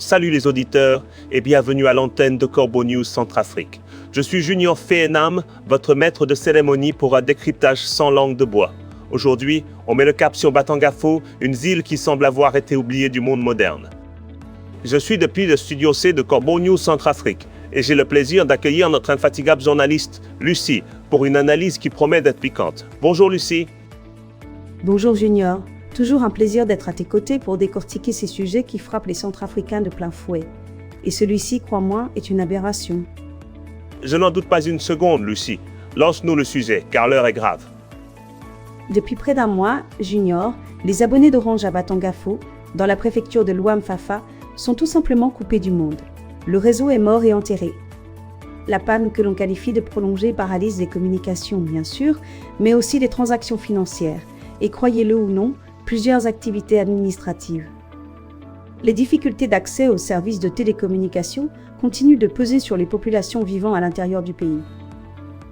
Salut les auditeurs et bienvenue à l'antenne de Corbeau News Centrafrique. Je suis Junior Féenam, votre maître de cérémonie pour un décryptage sans langue de bois. Aujourd'hui, on met le cap sur Batangafo, une île qui semble avoir été oubliée du monde moderne. Je suis depuis le studio C de Corbeau News Centrafrique et j'ai le plaisir d'accueillir notre infatigable journaliste, Lucie, pour une analyse qui promet d'être piquante. Bonjour Lucie. Bonjour Junior. Toujours un plaisir d'être à tes côtés pour décortiquer ces sujets qui frappent les Centrafricains de plein fouet. Et celui-ci, crois-moi, est une aberration. Je n'en doute pas une seconde, Lucie. Lance-nous le sujet, car l'heure est grave. Depuis près d'un mois, Junior, les abonnés d'Orange à Batangafo, dans la préfecture de Luam-Fafa, sont tout simplement coupés du monde. Le réseau est mort et enterré. La panne que l'on qualifie de prolongée paralyse les communications, bien sûr, mais aussi les transactions financières. Et croyez-le ou non, plusieurs activités administratives. Les difficultés d'accès aux services de télécommunication continuent de peser sur les populations vivant à l'intérieur du pays.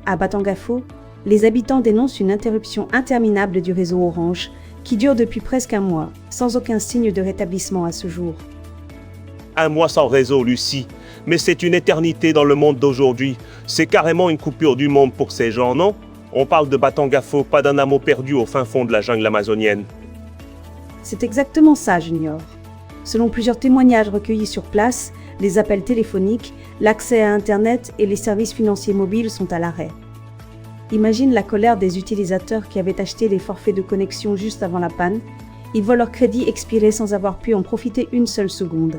À Batangafo, les habitants dénoncent une interruption interminable du réseau Orange qui dure depuis presque un mois, sans aucun signe de rétablissement à ce jour. Un mois sans réseau, Lucie. Mais c'est une éternité dans le monde d'aujourd'hui. C'est carrément une coupure du monde pour ces gens, non? On parle de Batangafo, pas d'un hameau perdu au fin fond de la jungle amazonienne. C'est exactement ça, Junior. Selon plusieurs témoignages recueillis sur place, les appels téléphoniques, l'accès à Internet et les services financiers mobiles sont à l'arrêt. Imagine la colère des utilisateurs qui avaient acheté les forfaits de connexion juste avant la panne. Ils voient leur crédit expirer sans avoir pu en profiter une seule seconde.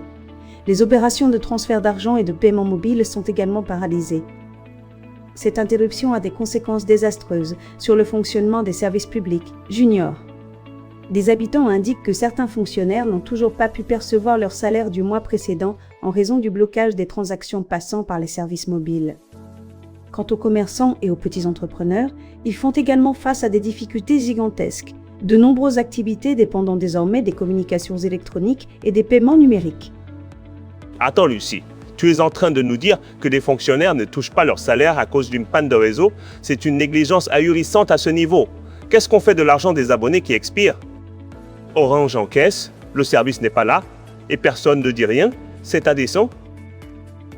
Les opérations de transfert d'argent et de paiement mobile sont également paralysées. Cette interruption a des conséquences désastreuses sur le fonctionnement des services publics. Junior. Des habitants indiquent que certains fonctionnaires n'ont toujours pas pu percevoir leur salaire du mois précédent en raison du blocage des transactions passant par les services mobiles. Quant aux commerçants et aux petits entrepreneurs, ils font également face à des difficultés gigantesques. De nombreuses activités dépendant désormais des communications électroniques et des paiements numériques. Attends Lucie, tu es en train de nous dire que des fonctionnaires ne touchent pas leur salaire à cause d'une panne de réseau? C'est une négligence ahurissante à ce niveau. Qu'est-ce qu'on fait de l'argent des abonnés qui expire? Orange encaisse, le service n'est pas là, et personne ne dit rien, c'est indécent.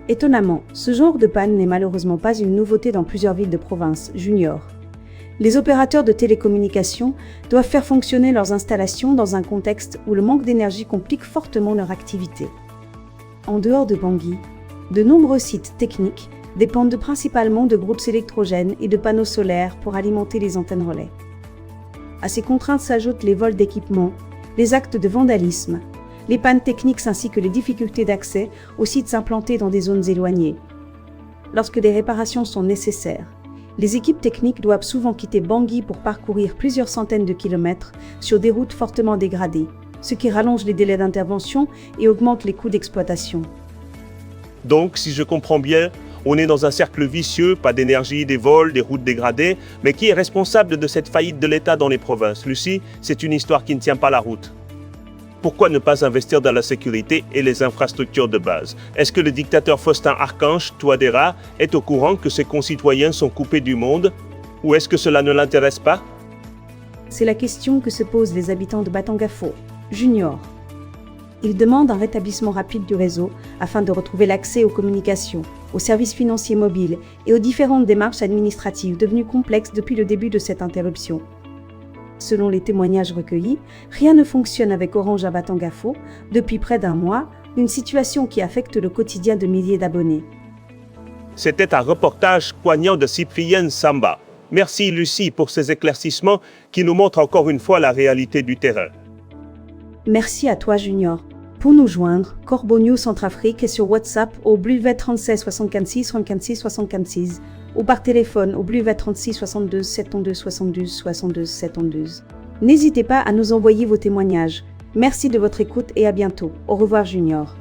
Étonnamment, ce genre de panne n'est malheureusement pas une nouveauté dans plusieurs villes de province, Junior. Les opérateurs de télécommunications doivent faire fonctionner leurs installations dans un contexte où le manque d'énergie complique fortement leur activité. En dehors de Bangui, de nombreux sites techniques dépendent principalement de groupes électrogènes et de panneaux solaires pour alimenter les antennes relais. À ces contraintes s'ajoutent les vols d'équipements, les actes de vandalisme, les pannes techniques ainsi que les difficultés d'accès aux sites implantés dans des zones éloignées. Lorsque des réparations sont nécessaires, les équipes techniques doivent souvent quitter Bangui pour parcourir plusieurs centaines de kilomètres sur des routes fortement dégradées, ce qui rallonge les délais d'intervention et augmente les coûts d'exploitation. Donc, si je comprends bien, on est dans un cercle vicieux, pas d'énergie, des vols, des routes dégradées, mais qui est responsable de cette faillite de l'État dans les provinces? Lucie, c'est une histoire qui ne tient pas la route. Pourquoi ne pas investir dans la sécurité et les infrastructures de base? Est-ce que le dictateur Faustin Archange Touadéra est au courant que ses concitoyens sont coupés du monde? Ou est-ce que cela ne l'intéresse pas? C'est la question que se posent les habitants de Batangafo, Junior. Ils demandent un rétablissement rapide du réseau afin de retrouver l'accès aux communications, aux services financiers mobiles et aux différentes démarches administratives devenues complexes depuis le début de cette interruption. Selon les témoignages recueillis, rien ne fonctionne avec Orange à Batangafo depuis près d'un mois, une situation qui affecte le quotidien de milliers d'abonnés. C'était un reportage poignant de Cyprien Samba. Merci Lucie pour ces éclaircissements qui nous montrent encore une fois la réalité du terrain. Merci à toi Junior. Pour nous joindre, Corbeau News Centrafrique est sur WhatsApp au +20 36 56 56 56 ou par téléphone au +20 36 72 72 72 72 72. N'hésitez pas à nous envoyer vos témoignages. Merci de votre écoute et à bientôt. Au revoir Junior.